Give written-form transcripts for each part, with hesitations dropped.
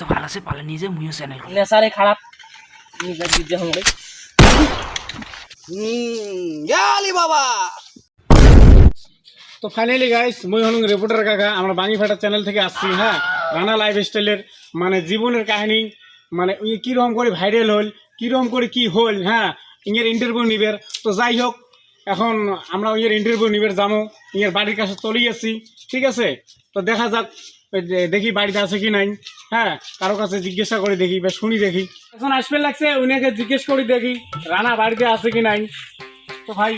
তো ভালো আছে পালে নিজে মুইও চ্যানেল নেশারে খারাপ নিজে দিতে হবে ইয়ালি বাবা। তো ফাইনালি গাইস মুই হলুম রিপোর্টার কাকা আমরা বাঙিফাটা চ্যানেল থেকে আসছি। হ্যাঁ, রানা লাইফস্টাইলের মানে জীবনের কাহিনী, মানে কীরকম করে ভাইরাল হল, কীরকম করে কি হল। হ্যাঁ, ইংয়ের ইন্টারভিউ নিবের। তো যাই হোক, এখন আমরা ইয়ের ইন্টারভিউ নিবের যাবো, ইয়ের বাড়ির কাছে চলে গেছি। ঠিক আছে, তো দেখা যাক, দেখি বাড়িতে আছে কি নাই। হ্যাঁ, কারো কাছে জিজ্ঞাসা করে দেখি বা শুনি দেখি। এখন আসবে লাগছে উনাকে জিজ্ঞেস করি দেখি রানা বাড়িতে আছে কি নাই। তো ভাই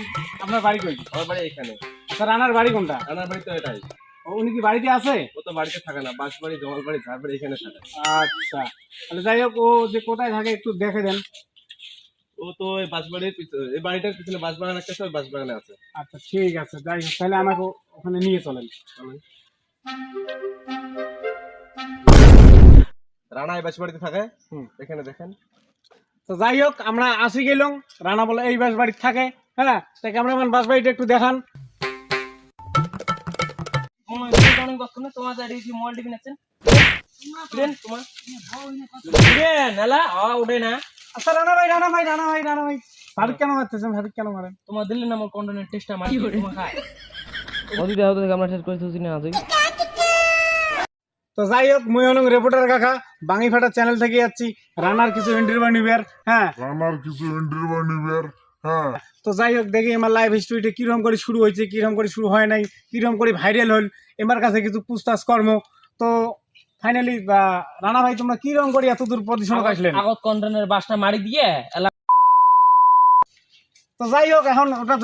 আপনার বাড়ি কই? আমার বাড়ি এখানে। রানার বাড়ি কোনটা? রানার বাড়ি তো এটাই। উনি কি বাড়িতে আছে? ও তো বাড়িতে থাকে না, বাঁশবাড়ি, জমালবাড়ি, ঝাড়বাড়ি এখানে থাকে। আচ্ছা, তাহলে যাই হোক, ও যে কোথায় থাকে একটু দেখে দেন। ও তো এই বাঁশবাড়ির পিছনে, এই বাড়িটার পিছনে বাঁশবাগান একটা আছে, ওই বাঁশবাগানে আছে। আচ্ছা ঠিক আছে, যাই হোক তাহলে আমাকে ওখানে নিয়ে চলেন। রানা এই বাঁশবাড়িতে থাকে, এখানে দেখেন। তো যাই হোক আমরা আসি গেলাম, রানা বলে এই বাস বাড়িতে থাকে। হ্যাঁ, তাই ক্যামেরাম্যান বাস বাড়িটা একটু দেখান। তোমার মোবাইল টিভি নাচ্ছেন তোমার উঠে না। আচ্ছা রানা ভাই, রানা ভাই, রানা ভাই, রানা ভাই, ভাবি কেন মারতেছেন? ভাবি কেন মারেন? তোমার দিল্লি না আমার কন্টেন্টের টেস্টটা মারি তোমার খায় ওদি দাও তো আমরা শেষ করে দিছি না আজই। তো যাই হোক, মুই হলুম রিপোর্টার কাকা, বাঙিফাটা চ্যানেল থেকে যাচ্ছি রানার কিছু ইন্টারভিউ নিবের। হ্যাঁ, তো যাই হোক, দেখি আমার লাইভ হিস্ট্রিটা কিরকম করে শুরু হয়েছে, কিরকম করে শুরু হয় নাই, কিরকম করে ভাইরাল হল, এমার কাছে কিছু পুছতাছ কর্ম। তো ফাইনালি রানা ভাই, তোমরা কিরকম করে এত দূর পজিশনে আসলেন? আগত কন্টেন্টের বাসটা মারি দিয়ে। তো যাই হোক, এখন ওটা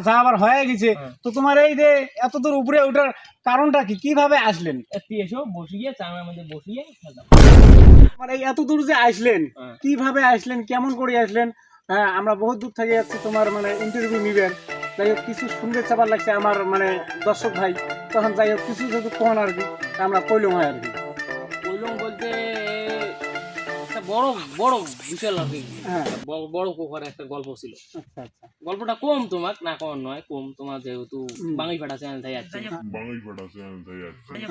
যা আবার হয়ে গেছে। তো তোমার এই যে এত দূর উপরে ওঠার কারণটা কি, কিভাবে আসলেন? এসো বসিয়ে চাঙার মধ্যে বসিয়ে মানে এই এত দূর যে আসলেন, কিভাবে আসলেন, কেমন করে আসলেন? হ্যাঁ, আমরা বহুত দূর থেকে যাচ্ছি তোমার মানে ইন্টারভিউ নিবেন। যাই হোক, কিছু শুনতে চাবার লাগছে আমার মানে দর্শক ভাই। তখন যাই হোক কিছু যদি কোন আর কি আমরা কইলম হয় আর কি। কইলম বলতে একটা বড় বড় বিশাল আর কি। হ্যাঁ, বড় কোকার একটা গল্প ছিল। আচ্ছা আচ্ছা, গল্পটা কম তোমার না কম নয়, কম তোমার যেহেতু বাঙালিপাড়া চ্যানেল থেকে যাচ্ছে।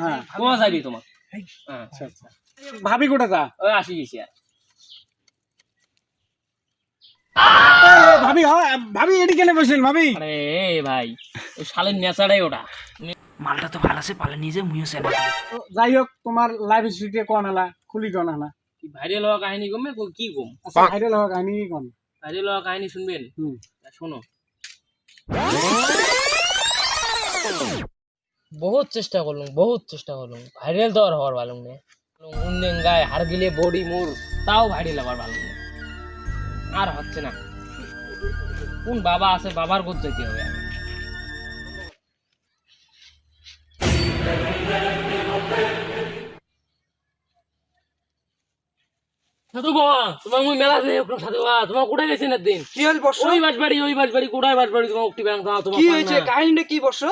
হ্যাঁ, কোয়া যাবি তোমার। আচ্ছা আচ্ছা, ভাবি কোটা যা ওই আসি গেছি আর ভাবি। হয় ভাবি, এটি কেন বসেন ভাবি? আরে ভাই, ওই শালের নেচারাই ওটা। মালটা তো ভালো আছে পালে নিজে মুইও চ্যানেল। যাই হোক, তোমার লাইভ স্ট্রিটে কোন হলা, খুলি কোন হলা, কি ভাইরাল হওয়া কাহিনী কমে কি কম? আচ্ছা, ভাইরাল হওয়া কাহিনী কি কোন? ভাইরাল হওয়া কাহিনী শুনবেন? শোনো, বহুত চেষ্টা করলাম ভাইরাল তো আর হওয়ার ভালো নেই। উন্নয়ন গায়ে হার গিলে বডি মোর, তাও ভাইরাল হওয়ার ভালো নেই। আর হচ্ছে না। কোন বাবা আছে, বাবার গোদ যেতে হবে। সাধু বাবা, তোমার মুই মেলা দেই সাধু বাবা, তোমার কোথায় গেছেন একদিন? কি হল বর্ষ? ওই বাসবাড়ি কোথায় বাসবাড়ি তোমার উঠি ব্যাংক দাও তোমার। কি হয়েছে কাহিনীটা কি বর্ষ?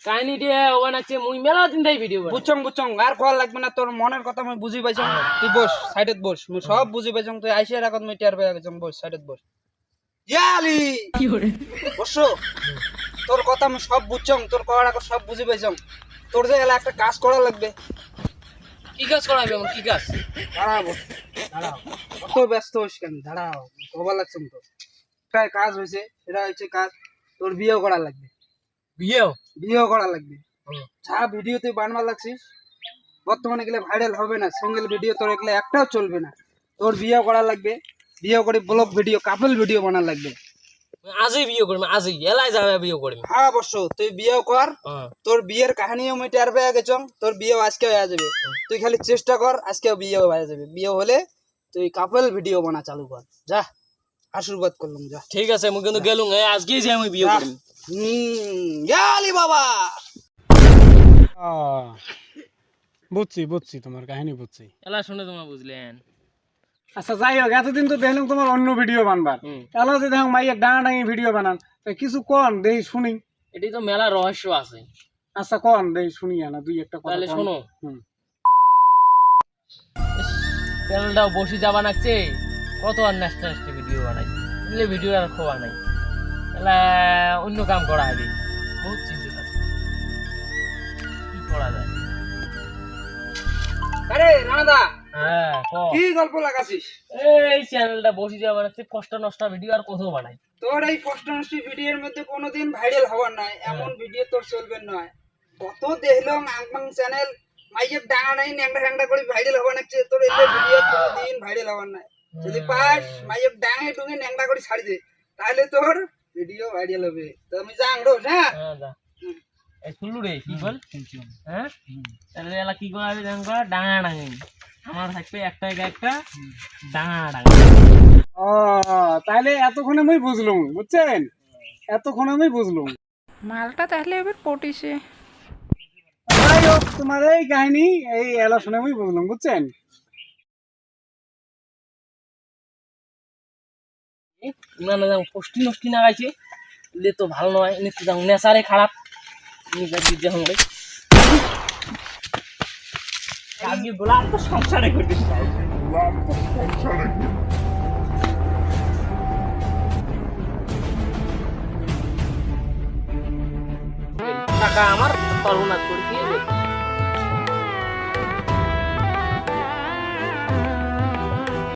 কাহিনীটা ওখানে আছে, মুই মেলা দিন তাই ভিডিও বানাই। বুঝছং আর কল লাগবে না, তোর মনের কথা আমি বুঝি পাইছং। তুই বস, সাইডত বস, মুই সব বুঝি পাইছং। তুই আইসিয়ার আগত মুই টিয়ার পাইয়া গেছং। বস, সাইডত বস। ইয়ালি কি করে বর্ষ, তোর কথা আমি সব বুঝছং, তোর করার আগত সব বুঝি পাইছং। তোর যে এলা একটা কাজ করা লাগবে। কি কাজ করাবে? আমার কি কাজ? দাঁড়াবো, দাঁড়াও, অত ব্যস্ত হইস কেন? দাঁড়াও, কবা লাগছং তোর একটা কাজ হয়েছে। সেটা হচ্ছে কাজ, তোর বিয়েও করা লাগবে। বিয়েও করা লাগবে। যা ভিডিও তুই বানবার লাগছিস বর্তমানে গেলে ভাইরাল হবে না, সিঙ্গেল ভিডিও তোর এগুলো একটাও চলবে না। তোর বিয়েও করা লাগবে, বিয়ে করে ব্লগ ভিডিও, কাপল ভিডিও বানা লাগবে। আজই বিয়ে করবি, আজই এলাই যাবে বিয়ে করবি। হ্যাঁ অবশ্য, তুই বিয়েও কর। তোর বিয়ের কাহিনীও আমি টের পেয়ে গেছং। তোর বিয়েও আজকে হয়ে যাবে। তুই খালি চেষ্টা কর, আজকেও বিয়েও হয়ে যাবে। বিয়ে হলে তুই কাপল ভিডিও বানা চালু কর। যা, আশীর্বাদ করলাম, যা। ঠিক আছে, মুই কিন্তু গেলুম, আজকেই যে আমি বিয়ে করবি। ইয়ালি বাবা। বুঝছি তোমার কাহিনী বুঝছি। এলা শুনে তোমার বুঝলেন। আচ্ছা যাই হোক, এতদিন তো দেখলাম তোমার অন্য ভিডিও বানবার, এলা যে দেখো মাইয়া ডাঙাডাঙি ভিডিও বানান, কিছু কন দেখি শুনি। এটি তো মেলা রহস্য আছে। আচ্ছা কন দেখি শুনি, না দুই একটা কথা। তাহলে শোনো, চ্যানেলটাও বসে যাবা নাকছে, কত আর ন্যাশনাল ভিডিও বানাই, এগুলো ভিডিও আর খোয়া নাই। এলা অন্য কাম করা হবে, বহুত চিন্তিত আছে কি করা যায়। আরে রানাদা, হ্যাঁ ক। কি গল্প লাগাছিস? এই চ্যানেলটা বসি যা বানাচ্ছে কষ্ট নষ্ট ভিডিও আর কত বানাই। তোর এই ফস্টনষ্টি ভিডিওর মধ্যে কোনোদিন ভাইরাল হওয়ার নাই, এমন ভিডিও তোর চলবে নয়। কত দেখলাম আংবাং চ্যানেল মাইয়ের ডাঙা নাই ন্যাংটা হ্যাংটা করে ভাইরাল হওয়ার নাকছে, তোর এই ভিডিও কোনোদিন ভাইরাল হওয়ার নাই। যদি পাস মাইয়ের ডাঙে টুঙে ন্যাংটা করে ছাড়ি দে, তাহলে তোর ভিডিও ভাইরাল হবে। তো আমি যাং রোজ, হ্যাঁ? হ্যাঁ যা। এই শুনলু রে কি বল? হ্যাঁ তাহলে এলা কি করা জান করা ডাঙা ডাঙি আমার থাকবে একটা একটা ডাঙা ডাঙা। ও তাহলে এতক্ষণ আমি বুঝলুম, বুঝছেন? এতক্ষণ আমি বুঝলুম। মালটা তাহলে এবার পটিছে। যাই হোক, তোমার এই কাহিনী এই এলা শুনে আমি বুঝলাম, বুঝছেন? না না পুষ্টি নষ্টি না গাইছে লে তো ভালো নয়, নিতে যাও নেশারে খারাপ আগে গোলাম তো সংসারে করতে টাকা আমার সর্বনাশ করে দিয়ে